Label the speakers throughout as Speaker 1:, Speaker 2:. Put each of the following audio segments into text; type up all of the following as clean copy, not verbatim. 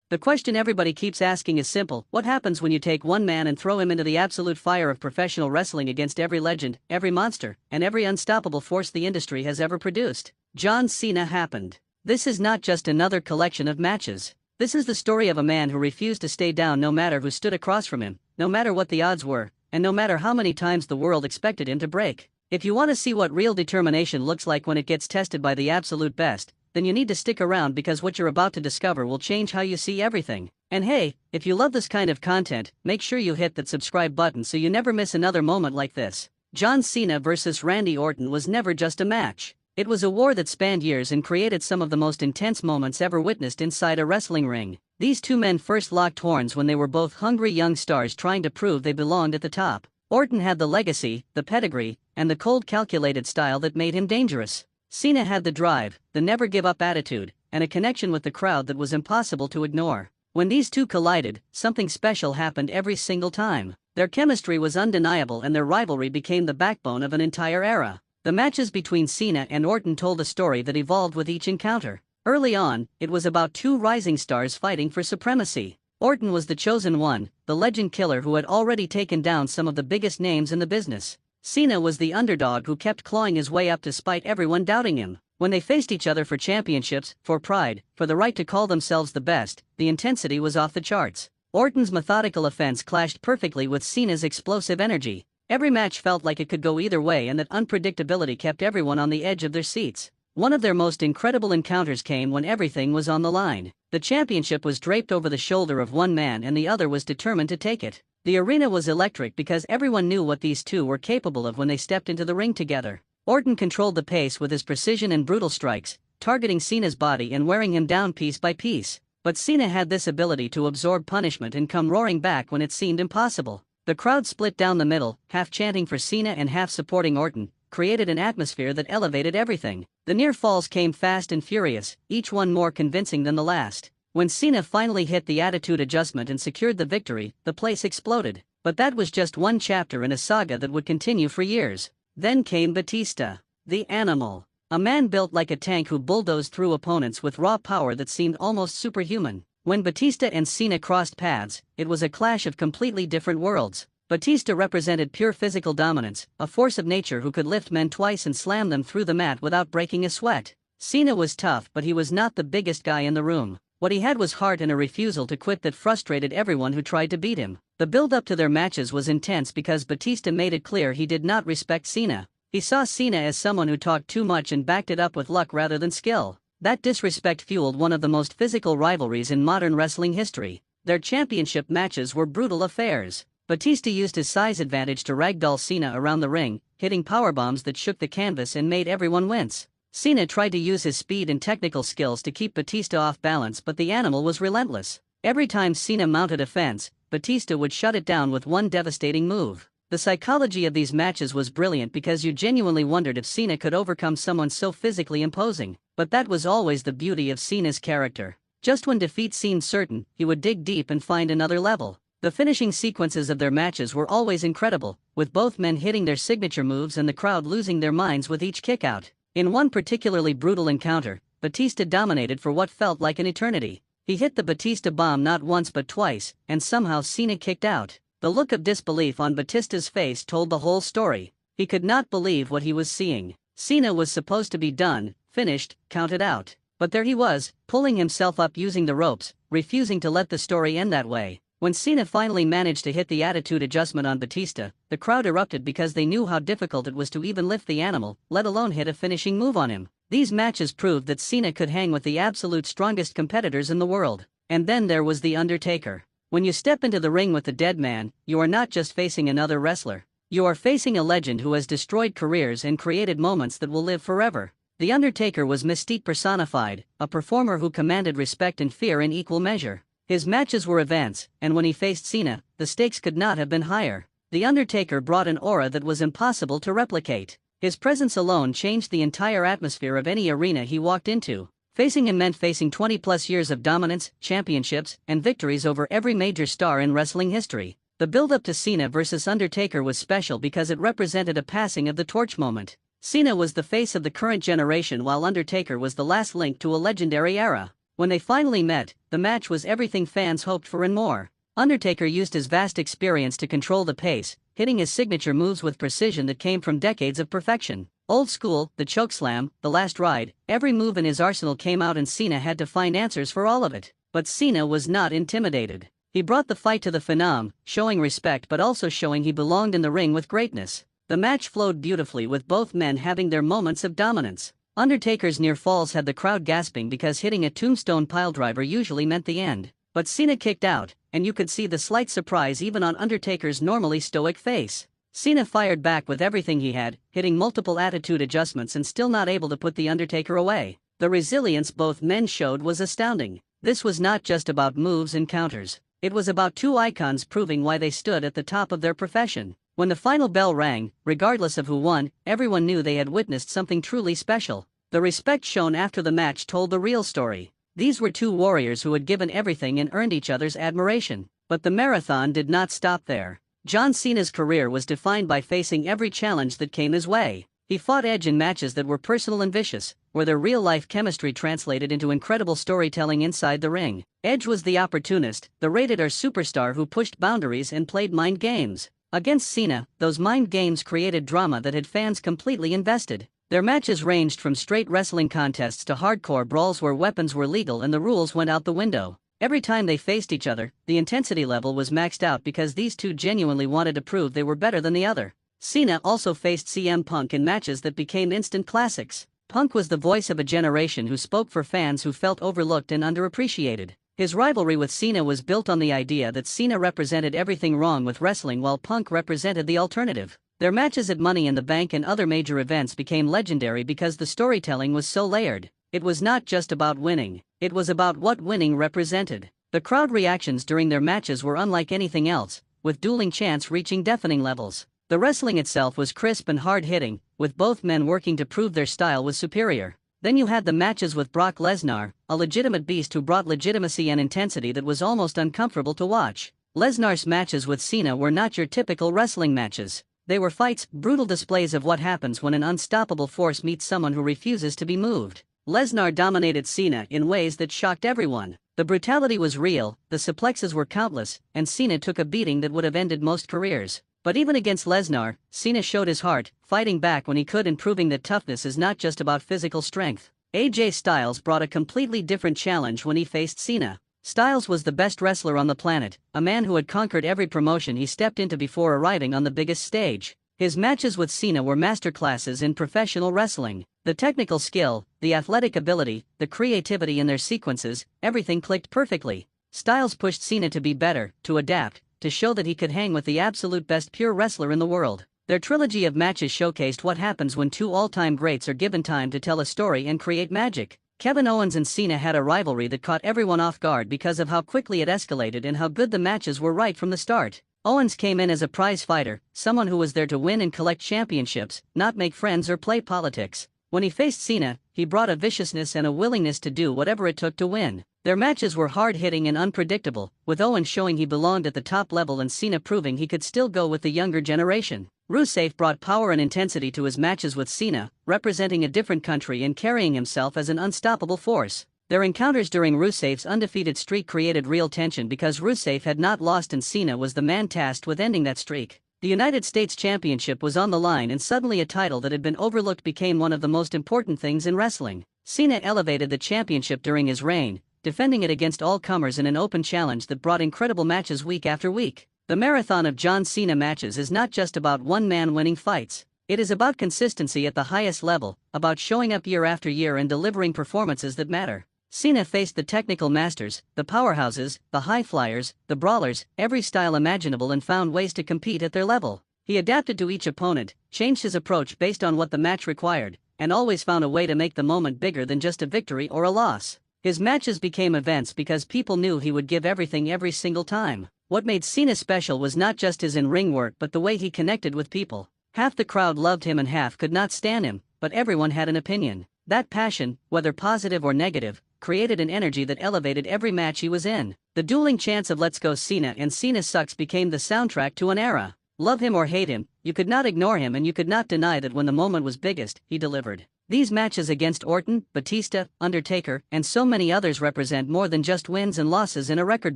Speaker 1: The question everybody keeps asking is simple: what happens when you take one man and throw him into the absolute fire of professional wrestling against every legend, every monster, and every unstoppable force the industry has ever produced? John Cena happened. This is not just another collection of matches. This is the story of a man who refused to stay down no matter who stood across from him, no matter what the odds were, and no matter how many times the world expected him to break. If you want to see what real determination looks like when it gets tested by the absolute best, then you need to stick around, because what you're about to discover will change how you see everything. And hey, if you love this kind of content, make sure you hit that subscribe button so you never miss another moment like this. John Cena vs. Randy Orton was never just a match. It was a war that spanned years and created some of the most intense moments ever witnessed inside a wrestling ring. These two men first locked horns when they were both hungry young stars trying to prove they belonged at the top. Orton had the legacy, the pedigree, and the cold calculated style that made him dangerous. Cena had the drive, the never-give-up attitude, and a connection with the crowd that was impossible to ignore. When these two collided, something special happened every single time. Their chemistry was undeniable and their rivalry became the backbone of an entire era. The matches between Cena and Orton told a story that evolved with each encounter. Early on, it was about two rising stars fighting for supremacy. Orton was the chosen one, the legend killer who had already taken down some of the biggest names in the business. Cena was the underdog who kept clawing his way up despite everyone doubting him. When they faced each other for championships, for pride, for the right to call themselves the best, the intensity was off the charts. Orton's methodical offense clashed perfectly with Cena's explosive energy. Every match felt like it could go either way, and that unpredictability kept everyone on the edge of their seats. One of their most incredible encounters came when everything was on the line. The championship was draped over the shoulder of one man and the other was determined to take it. The arena was electric because everyone knew what these two were capable of when they stepped into the ring together. Orton controlled the pace with his precision and brutal strikes, targeting Cena's body and wearing him down piece by piece. But Cena had this ability to absorb punishment and come roaring back when it seemed impossible. The crowd split down the middle, half chanting for Cena and half supporting Orton, created an atmosphere that elevated everything. The near falls came fast and furious, each one more convincing than the last. When Cena finally hit the attitude adjustment and secured the victory, the place exploded. But that was just one chapter in a saga that would continue for years. Then came Batista, the Animal. A man built like a tank who bulldozed through opponents with raw power that seemed almost superhuman. When Batista and Cena crossed paths, it was a clash of completely different worlds. Batista represented pure physical dominance, a force of nature who could lift men twice and slam them through the mat without breaking a sweat. Cena was tough, but he was not the biggest guy in the room. What he had was heart and a refusal to quit that frustrated everyone who tried to beat him. The build-up to their matches was intense because Batista made it clear he did not respect Cena. He saw Cena as someone who talked too much and backed it up with luck rather than skill. That disrespect fueled one of the most physical rivalries in modern wrestling history. Their championship matches were brutal affairs. Batista used his size advantage to ragdoll Cena around the ring, hitting powerbombs that shook the canvas and made everyone wince. Cena tried to use his speed and technical skills to keep Batista off balance, but the Animal was relentless. Every time Cena mounted a fence, Batista would shut it down with one devastating move. The psychology of these matches was brilliant because you genuinely wondered if Cena could overcome someone so physically imposing. But that was always the beauty of Cena's character. Just when defeat seemed certain, he would dig deep and find another level. The finishing sequences of their matches were always incredible, with both men hitting their signature moves and the crowd losing their minds with each kickout. In one particularly brutal encounter, Batista dominated for what felt like an eternity. He hit the Batista bomb not once but twice, and somehow Cena kicked out. The look of disbelief on Batista's face told the whole story. He could not believe what he was seeing. Cena was supposed to be done, finished, counted out. But there he was, pulling himself up using the ropes, refusing to let the story end that way. When Cena finally managed to hit the attitude adjustment on Batista, the crowd erupted because they knew how difficult it was to even lift the Animal, let alone hit a finishing move on him. These matches proved that Cena could hang with the absolute strongest competitors in the world. And then there was The Undertaker. When you step into the ring with the dead man, you are not just facing another wrestler. You are facing a legend who has destroyed careers and created moments that will live forever. The Undertaker was mystique personified, a performer who commanded respect and fear in equal measure. His matches were events, and when he faced Cena, the stakes could not have been higher. The Undertaker brought an aura that was impossible to replicate. His presence alone changed the entire atmosphere of any arena he walked into. Facing him meant facing 20-plus years of dominance, championships, and victories over every major star in wrestling history. The build-up to Cena vs. Undertaker was special because it represented a passing of the torch moment. Cena was the face of the current generation while Undertaker was the last link to a legendary era. When they finally met, the match was everything fans hoped for and more. Undertaker used his vast experience to control the pace, hitting his signature moves with precision that came from decades of perfection. Old school, the chokeslam, the last ride, every move in his arsenal came out and Cena had to find answers for all of it. But Cena was not intimidated. He brought the fight to the finale, showing respect but also showing he belonged in the ring with greatness. The match flowed beautifully with both men having their moments of dominance. Undertaker's near falls had the crowd gasping because hitting a tombstone piledriver usually meant the end. But Cena kicked out, and you could see the slight surprise even on Undertaker's normally stoic face. Cena fired back with everything he had, hitting multiple attitude adjustments and still not able to put the Undertaker away. The resilience both men showed was astounding. This was not just about moves and counters. It was about two icons proving why they stood at the top of their profession. When the final bell rang, regardless of who won, everyone knew they had witnessed something truly special. The respect shown after the match told the real story. These were two warriors who had given everything and earned each other's admiration. But the marathon did not stop there. John Cena's career was defined by facing every challenge that came his way. He fought Edge in matches that were personal and vicious, where their real-life chemistry translated into incredible storytelling inside the ring. Edge was the opportunist, the rated-R superstar who pushed boundaries and played mind games. Against Cena, those mind games created drama that had fans completely invested. Their matches ranged from straight wrestling contests to hardcore brawls where weapons were legal and the rules went out the window. Every time they faced each other, the intensity level was maxed out because these two genuinely wanted to prove they were better than the other. Cena also faced CM Punk in matches that became instant classics. Punk was the voice of a generation who spoke for fans who felt overlooked and underappreciated. His rivalry with Cena was built on the idea that Cena represented everything wrong with wrestling while Punk represented the alternative. Their matches at Money in the Bank and other major events became legendary because the storytelling was so layered. It was not just about winning, it was about what winning represented. The crowd reactions during their matches were unlike anything else, with dueling chants reaching deafening levels. The wrestling itself was crisp and hard-hitting, with both men working to prove their style was superior. Then you had the matches with Brock Lesnar, a legitimate beast who brought legitimacy and intensity that was almost uncomfortable to watch. Lesnar's matches with Cena were not your typical wrestling matches. They were fights, brutal displays of what happens when an unstoppable force meets someone who refuses to be moved. Lesnar dominated Cena in ways that shocked everyone. The brutality was real, the suplexes were countless, and Cena took a beating that would have ended most careers. But even against Lesnar, Cena showed his heart, fighting back when he could and proving that toughness is not just about physical strength. AJ Styles brought a completely different challenge when he faced Cena. Styles was the best wrestler on the planet, a man who had conquered every promotion he stepped into before arriving on the biggest stage. His matches with Cena were masterclasses in professional wrestling. The technical skill, the athletic ability, the creativity in their sequences, everything clicked perfectly. Styles pushed Cena to be better, to adapt, to show that he could hang with the absolute best pure wrestler in the world. Their trilogy of matches showcased what happens when two all-time greats are given time to tell a story and create magic. Kevin Owens and Cena had a rivalry that caught everyone off guard because of how quickly it escalated and how good the matches were right from the start. Owens came in as a prize fighter, someone who was there to win and collect championships, not make friends or play politics. When he faced Cena, he brought a viciousness and a willingness to do whatever it took to win. Their matches were hard-hitting and unpredictable, with Owens showing he belonged at the top level and Cena proving he could still go with the younger generation. Rusev brought power and intensity to his matches with Cena, representing a different country and carrying himself as an unstoppable force. Their encounters during Rusev's undefeated streak created real tension because Rusev had not lost and Cena was the man tasked with ending that streak. The United States Championship was on the line and suddenly a title that had been overlooked became one of the most important things in wrestling. Cena elevated the championship during his reign, defending it against all comers in an open challenge that brought incredible matches week after week. The marathon of John Cena matches is not just about one man winning fights. It is about consistency at the highest level, about showing up year after year and delivering performances that matter. Cena faced the technical masters, the powerhouses, the high flyers, the brawlers, every style imaginable and found ways to compete at their level. He adapted to each opponent, changed his approach based on what the match required, and always found a way to make the moment bigger than just a victory or a loss. His matches became events because people knew he would give everything every single time. What made Cena special was not just his in-ring work but the way he connected with people. Half the crowd loved him and half could not stand him, but everyone had an opinion. That passion, whether positive or negative, created an energy that elevated every match he was in. The dueling chants of "Let's Go Cena" and "Cena Sucks" became the soundtrack to an era. Love him or hate him, you could not ignore him and you could not deny that when the moment was biggest, he delivered. These matches against Orton, Batista, Undertaker, and so many others represent more than just wins and losses in a record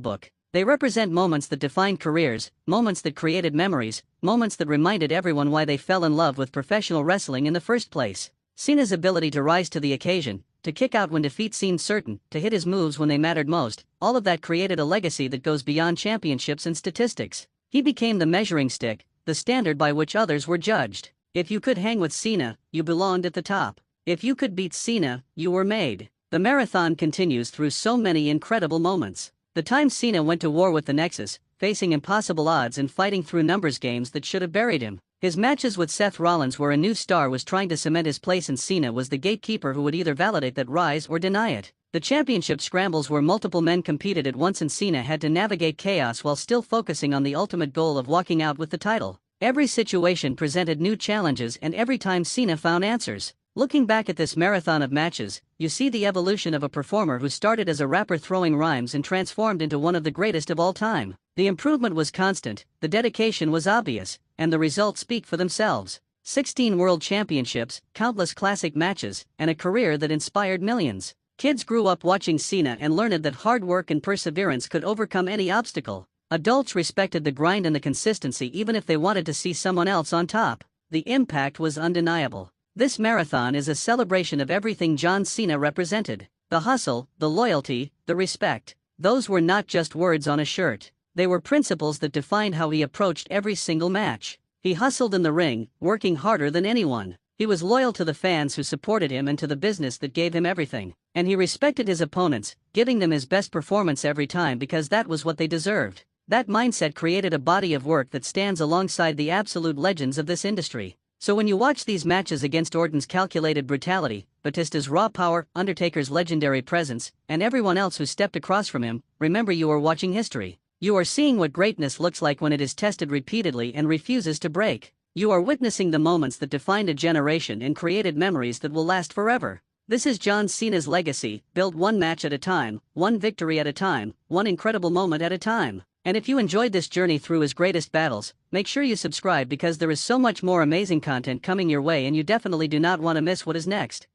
Speaker 1: book. They represent moments that defined careers, moments that created memories, moments that reminded everyone why they fell in love with professional wrestling in the first place. Cena's ability to rise to the occasion, to kick out when defeat seemed certain, to hit his moves when they mattered most, all of that created a legacy that goes beyond championships and statistics. He became the measuring stick, the standard by which others were judged. If you could hang with Cena, you belonged at the top. If you could beat Cena, you were made. The marathon continues through so many incredible moments. The time Cena went to war with the Nexus, facing impossible odds and fighting through numbers games that should have buried him. His matches with Seth Rollins, where a new star was trying to cement his place and Cena was the gatekeeper who would either validate that rise or deny it. The championship scrambles where multiple men competed at once and Cena had to navigate chaos while still focusing on the ultimate goal of walking out with the title. Every situation presented new challenges and every time Cena found answers. Looking back at this marathon of matches, you see the evolution of a performer who started as a rapper throwing rhymes and transformed into one of the greatest of all time. The improvement was constant, the dedication was obvious, and the results speak for themselves. 16 world championships, countless classic matches, and a career that inspired millions. Kids grew up watching Cena and learned that hard work and perseverance could overcome any obstacle. Adults respected the grind and the consistency even if they wanted to see someone else on top. The impact was undeniable. This marathon is a celebration of everything John Cena represented. The hustle, the loyalty, the respect. Those were not just words on a shirt. They were principles that defined how he approached every single match. He hustled in the ring, working harder than anyone. He was loyal to the fans who supported him and to the business that gave him everything. And he respected his opponents, giving them his best performance every time because that was what they deserved. That mindset created a body of work that stands alongside the absolute legends of this industry. So when you watch these matches against Orton's calculated brutality, Batista's raw power, Undertaker's legendary presence, and everyone else who stepped across from him, remember you are watching history. You are seeing what greatness looks like when it is tested repeatedly and refuses to break. You are witnessing the moments that defined a generation and created memories that will last forever. This is John Cena's legacy, built one match at a time, one victory at a time, one incredible moment at a time. And if you enjoyed this journey through his greatest battles, make sure you subscribe because there is so much more amazing content coming your way and you definitely do not want to miss what is next.